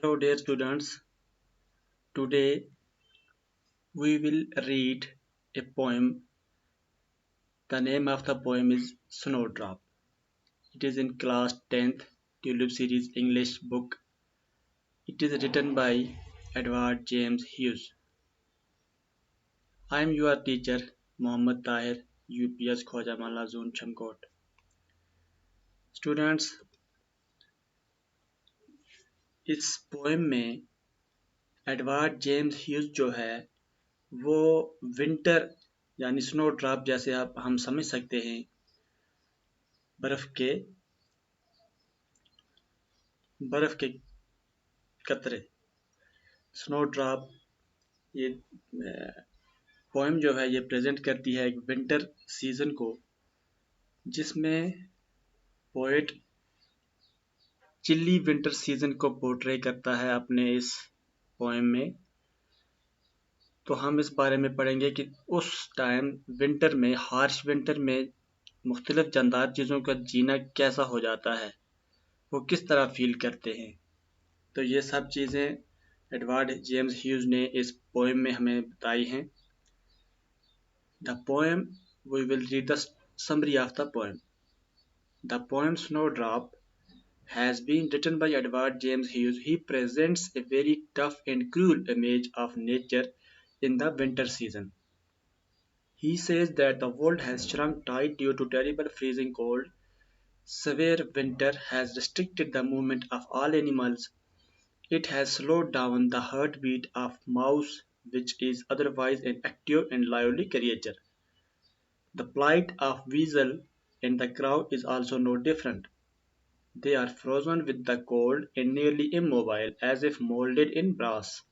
Hello, dear students. Today we will read a poem. The name of the poem is Snowdrop. It is in class 10th Tulip series English book. It is written by Edward James Hughes. I am your teacher, Mohammad Tahir, UPS Khwaja Zone Chamkot. Students, इस poem में Edward James huge जो है वो winter यानी snow drop जैसे आप हम समझ सकते हैं बर्फ के कतरे स्नो ड्रॉप ये पोएम जो है ये प्रेजेंट करती है एक विंटर सीजन को जिसमें पोएट चिल्ली विंटर सीजन को पोर्ट्रे करता है अपने इस पोएम में। तो हम इस बारे में पढ़ेंगे कि उस टाइम विंटर में हार्श विंटर में मुख्तलिफ जानदार चीज़ों का जीना कैसा हो जाता है, वो किस तरह फील करते हैं। तो ये सब चीज़ें एडवर्ड जेम्स ह्यूज ने इस पोएम में हमें बताई हैं। The poem, we will read the summary of the poem. The poem Snowdrop has been written by Edward James Hughes. He presents a very tough and cruel image of nature in the winter season. He says that the world has shrunk tight due to terrible freezing cold. Severe winter has restricted the movement of all animals. It has slowed down the heartbeat of mouse, which is otherwise an active and lively creature. The plight of weasel and the crow is also no different. They are frozen with the cold and nearly immobile, as if molded in brass.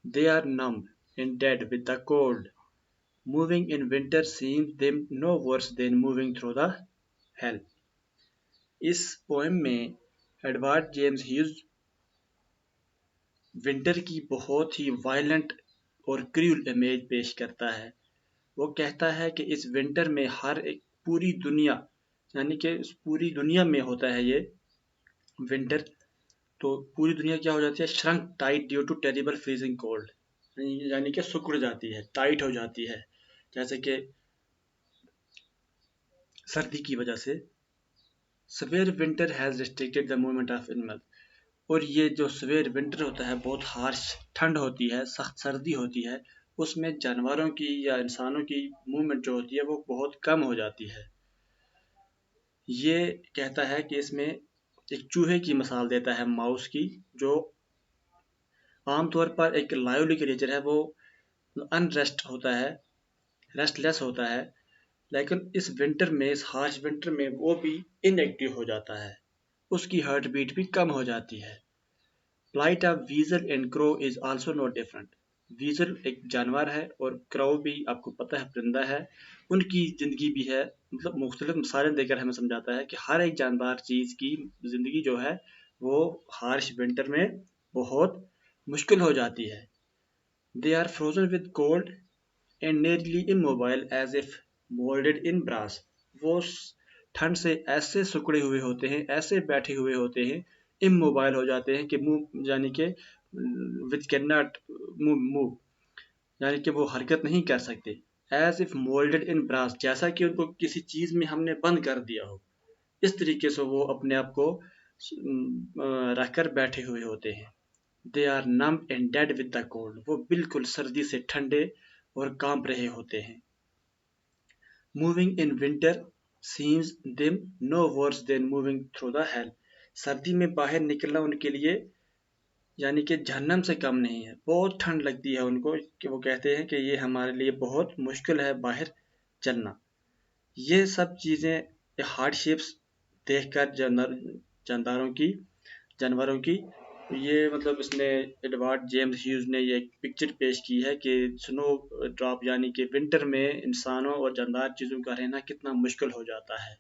They are numb and dead with the cold. Moving in winter seems them no worse than moving through the hell. इस poem में Edward James huge winter की बहुत ही violent और क्रूर image पेश करता है। वो कहता है कि इस विंटर में हर एक पूरी दुनिया यानी कि पूरी दुनिया में होता है ये विंटर। तो पूरी दुनिया क्या हो जाती है, shrunk tight due to terrible freezing cold, यानी कि सिकुड़ जाती है, टाइट हो जाती है, जैसे कि सर्दी की वजह से। Severe winter has restricted the movement of animal, और ये जो सवेयर विंटर होता है बहुत हार्श ठंड होती है, सख्त सर्दी होती है, उसमें जानवरों की या इंसानों की मूवमेंट जो होती है वो बहुत कम हो जाती है। ये कहता है कि इसमें एक चूहे की मिसाल देता है, माउस की, जो आमतौर पर एक लाइवली क्रिएचर है, वो अनरेस्ट होता है, रेस्टलेस होता है, लेकिन इस विंटर में, इस हार्श विंटर में वो भी इनएक्टिव हो जाता है, उसकी हार्ट बीट भी कम हो जाती है। Flight of weasel and crow is also not different. Weasel एक जानवर है और क्रो भी आपको पता है परिंदा है, उनकी ज़िंदगी भी है, मतलब मुख्तलिफ मिसालें देकर हमें समझाता है कि हर एक जानदार चीज़ की ज़िंदगी जो है वो हार्श विंटर में बहुत मुश्किल हो जाती है। They are frozen with cold and nearly immobile as if moulded in brass. वो ठंड से ऐसे सिकुड़े हुए होते हैं, ऐसे बैठे हुए होते हैं, इमोबाइल हो जाते हैं कि मूव यानी कि विच कैन नॉट मूव, यानी कि वो हरकत नहीं कर सकते। As if moulded in brass, जैसा कि उनको किसी चीज़ में हमने बंद कर दिया हो, इस तरीके से वो अपने आप को रखकर बैठे हुए होते हैं। They are numb and dead with the cold, वो बिल्कुल सर्दी से ठंडे और कांप रहे होते हैं। Moving in winter seems them no worse than moving through the hell, सर्दी में बाहर निकलना उनके लिए यानी कि जहन्नम से कम नहीं है, बहुत ठंड लगती है उनको, कि वो कहते हैं कि ये हमारे लिए बहुत मुश्किल है बाहर चलना। ये सब चीज़ें हार्डशिप्स देखकर जानवरों की ये मतलब इसने एडवर्ड जेम्स ह्यूज ने ये एक पिक्चर पेश की है कि स्नो ड्रॉप यानी कि विंटर में इंसानों और जानदार चीज़ों का रहना कितना मुश्किल हो जाता है।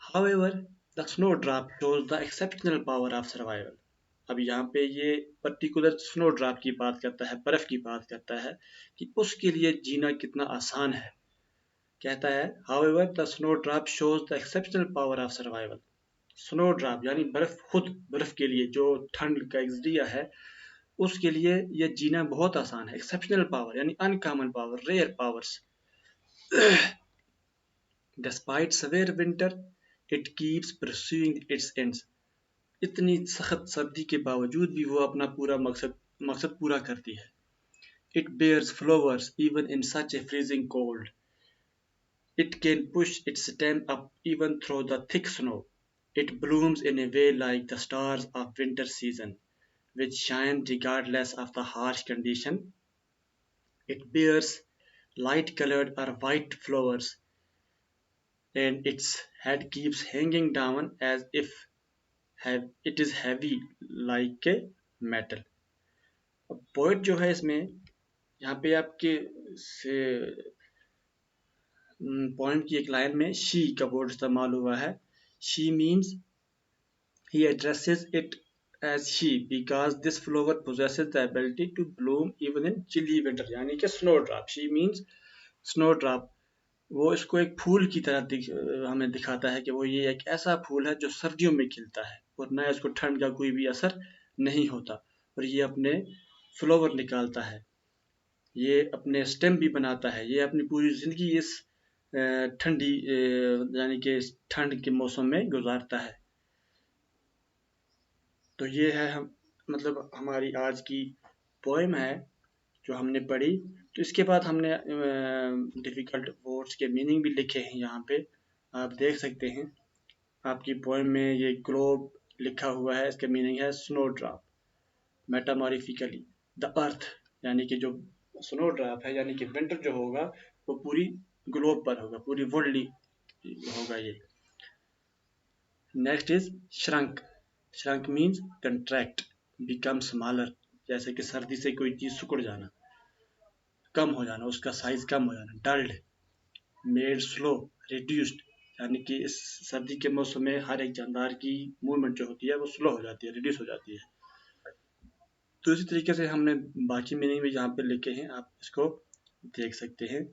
However, the snowdrop shows the exceptional power of survival. अब यहाँ पे ये पर्टिकुलर स्नो ड्रॉप की बात करता है, बर्फ की बात करता है कि उसके लिए जीना कितना आसान है। कहता है, However, the snowdrop shows the exceptional power of survival. Snow drop यानी बर्फ, खुद बर्फ के लिए जो ठंड का एक जरिया है, उसके लिए ये जीना बहुत आसान है। एक्सेप्शनल पावर यानी uncommon power, rare powers. Despite severe winter it keeps pursuing its ends. इतनी सख्त सर्दी के बावजूद भी वो अपना पूरा मकसद पूरा करती है। It bears flowers even in such a freezing cold. It can push its stem up even through the thick snow. It blooms in a way like the stars of winter season, which shine regardless of the harsh condition. It bears light-colored or white flowers, and its head keeps hanging down as if it is heavy like a metal. अब poet जो है इसमें, यहाँ पे आपके से point की एक लाइन में शी का वर्ड इस्तेमाल हुआ है। She means he addresses it as she because this flower possesses the ability to bloom even in chilly winter, यानी कि snowdrop, she means snowdrop। वो इसको एक फूल की तरह हमें दिखाता है कि वो ये एक ऐसा फूल है जो सर्दियों में खिलता है और न इसको ठंड का कोई भी असर नहीं होता, और ये अपने फ्लावर निकालता है, ये अपने स्टेम भी बनाता है, ये अपनी पूरी ज़िंदगी इस ठंडी यानी कि ठंड के मौसम में गुजारता है। तो ये है मतलब हमारी आज की पोएम है जो हमने पढ़ी। तो इसके बाद हमने डिफ़िकल्ट वर्ड्स के मीनिंग भी लिखे हैं, यहाँ पे आप देख सकते हैं। आपकी पोएम में ये ग्लोब लिखा हुआ है, इसका मीनिंग है स्नो ड्रॉप। मेटामॉरिफिकली द अर्थ, यानी कि जो स्नो ड्रॉप है यानी कि विंटर जो होगा वो पूरी ग्लोब पर होगा, पूरी वर्ल्ड होगा ये। Next is shrunk. Shrunk means contract, become smaller, जैसे कि सर्दी से कोई चीज सिकुड़ जाना, कम हो जाना, उसका साइज कम हो जाना। डल्ड, मेड स्लो, रिड्यूस्ड, यानी कि इस सर्दी के मौसम में हर एक जानदार की मूवमेंट जो होती है वो स्लो हो जाती है, रिड्यूस हो जाती है। तो इसी तरीके से हमने बाकी मीनिंग भी यहाँ पे लिखे हैं, आप इसको देख सकते हैं।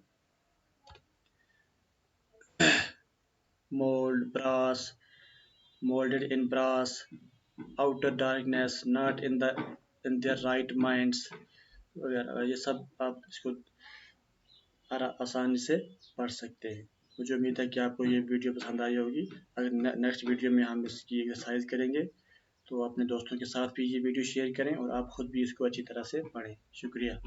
Mould, brass, molded in brass, outer darkness, not in their right minds वगैरह, ये सब आप इसको आसानी से पढ़ सकते हैं। मुझे उम्मीद है कि आपको ये वीडियो पसंद आई होगी। अगर नेक्स्ट वीडियो में हम इसकी एक्सरसाइज करेंगे तो अपने दोस्तों के साथ भी ये वीडियो शेयर करें और आप खुद भी इसको अच्छी तरह से पढ़ें। शुक्रिया।